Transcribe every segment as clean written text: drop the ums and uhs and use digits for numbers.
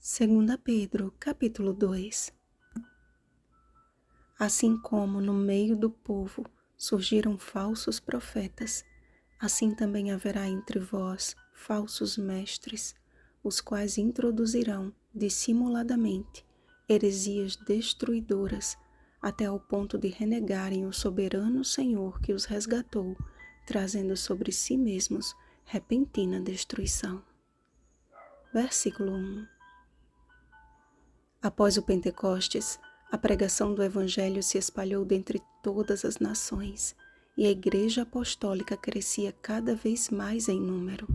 2 Pedro, capítulo 2. Assim como no meio do povo surgiram falsos profetas, assim também haverá entre vós falsos mestres, os quais introduzirão dissimuladamente heresias destruidoras, até ao ponto de renegarem o soberano Senhor que os resgatou, trazendo sobre si mesmos repentina destruição. Versículo 1. Após o Pentecostes, a pregação do Evangelho se espalhou dentre todas as nações, e a Igreja Apostólica crescia cada vez mais em número.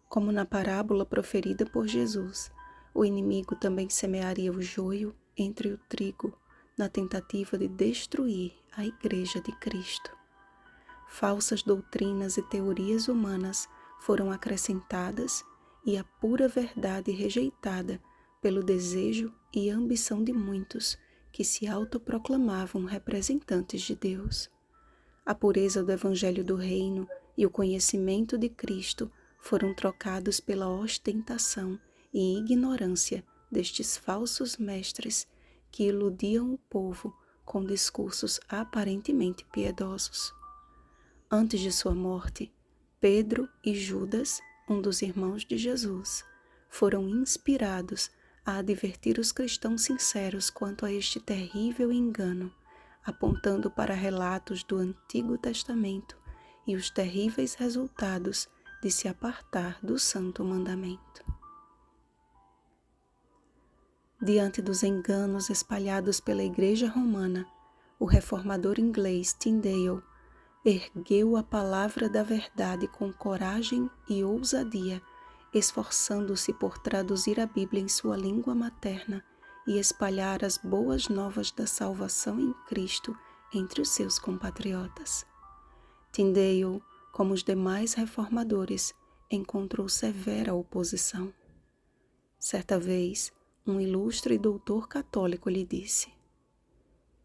Como na parábola proferida por Jesus, o inimigo também semearia o joio entre o trigo, na tentativa de destruir a Igreja de Cristo. Falsas doutrinas e teorias humanas foram acrescentadas e a pura verdade rejeitada pelo desejo e ambição de muitos que se autoproclamavam representantes de Deus. A pureza do Evangelho do Reino e o conhecimento de Cristo foram trocados pela ostentação e ignorância destes falsos mestres que iludiam o povo com discursos aparentemente piedosos. Antes de sua morte, Pedro e Judas, um dos irmãos de Jesus, foram inspirados a advertir os cristãos sinceros quanto a este terrível engano, apontando para relatos do Antigo Testamento e os terríveis resultados de se apartar do Santo Mandamento. Diante dos enganos espalhados pela Igreja Romana, o reformador inglês Tyndale ergueu a palavra da verdade com coragem e ousadia, esforçando-se por traduzir a Bíblia em sua língua materna e espalhar as boas novas da salvação em Cristo entre os seus compatriotas. Tyndale, como os demais reformadores, encontrou severa oposição. Certa vez, um ilustre doutor católico lhe disse: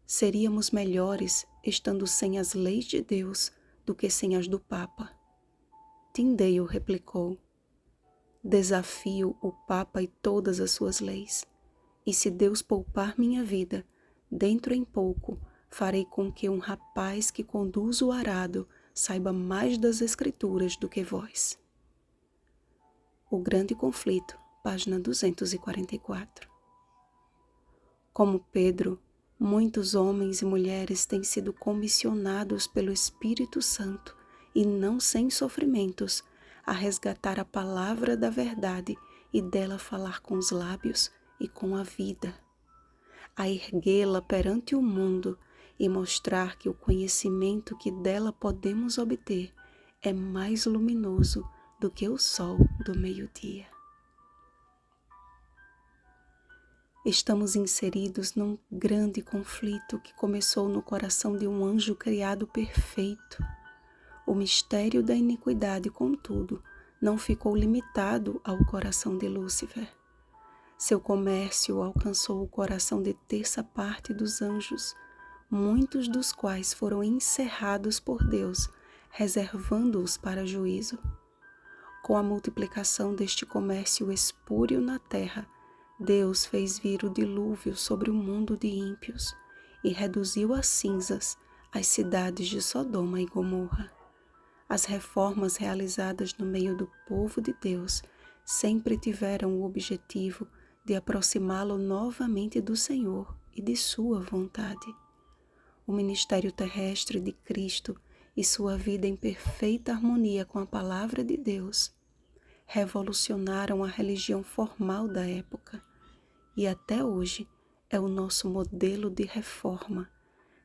"Seríamos melhores estando sem as leis de Deus do que sem as do Papa." Tyndale replicou: "Desafio o Papa e todas as suas leis, e se Deus poupar minha vida, dentro em pouco farei com que um rapaz que conduz o arado saiba mais das Escrituras do que vós." O Grande Conflito, página 244. Como Pedro, muitos homens e mulheres têm sido comissionados pelo Espírito Santo, e não sem sofrimentos, a resgatar a palavra da verdade e dela falar com os lábios e com a vida, a erguê-la perante o mundo e mostrar que o conhecimento que dela podemos obter é mais luminoso do que o sol do meio-dia. Estamos inseridos num grande conflito que começou no coração de um anjo criado perfeito. O mistério da iniquidade, contudo, não ficou limitado ao coração de Lúcifer. Seu comércio alcançou o coração de terça parte dos anjos, muitos dos quais foram encerrados por Deus, reservando-os para juízo. Com a multiplicação deste comércio espúrio na terra, Deus fez vir o dilúvio sobre o mundo de ímpios e reduziu a cinzas as cidades de Sodoma e Gomorra. As reformas realizadas no meio do povo de Deus sempre tiveram o objetivo de aproximá-lo novamente do Senhor e de sua vontade. O ministério terrestre de Cristo e sua vida em perfeita harmonia com a palavra de Deus revolucionaram a religião formal da época e até hoje é o nosso modelo de reforma,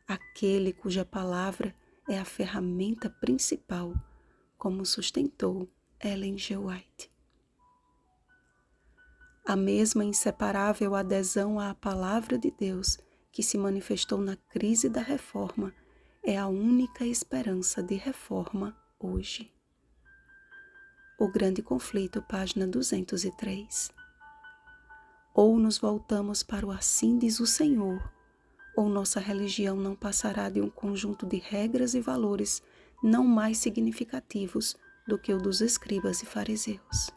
aquele cuja palavra é a ferramenta principal, como sustentou Ellen G. White. A mesma inseparável adesão à palavra de Deus que se manifestou na crise da reforma é a única esperança de reforma hoje. O Grande Conflito, página 203. Ou nos voltamos para o assim diz o Senhor, ou nossa religião não passará de um conjunto de regras e valores não mais significativos do que o dos escribas e fariseus.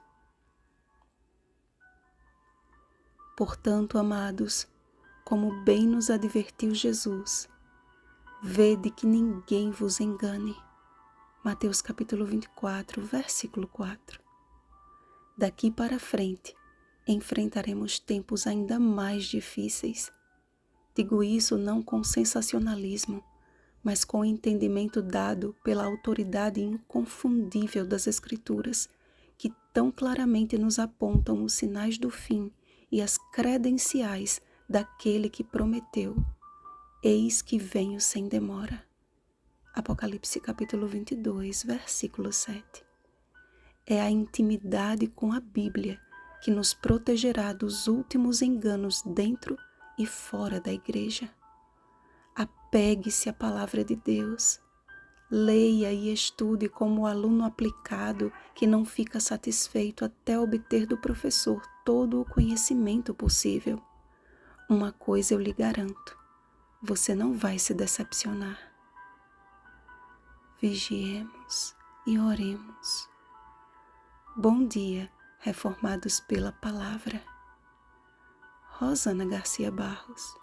Portanto, amados, como bem nos advertiu Jesus, vede que ninguém vos engane. Mateus capítulo 24, versículo 4. Daqui para frente, enfrentaremos tempos ainda mais difíceis. Digo isso não com sensacionalismo, mas com o entendimento dado pela autoridade inconfundível das Escrituras, que tão claramente nos apontam os sinais do fim e as credenciais daquele que prometeu: eis que venho sem demora. Apocalipse capítulo 22, versículo 7. É a intimidade com a Bíblia que nos protegerá dos últimos enganos dentro e fora da igreja. Apegue-se à palavra de Deus. Leia e estude como o aluno aplicado que não fica satisfeito até obter do professor todo o conhecimento possível. Uma coisa eu lhe garanto: você não vai se decepcionar. Vigiemos e oremos. Bom dia, reformados pela palavra. Rosana Garcia Barros.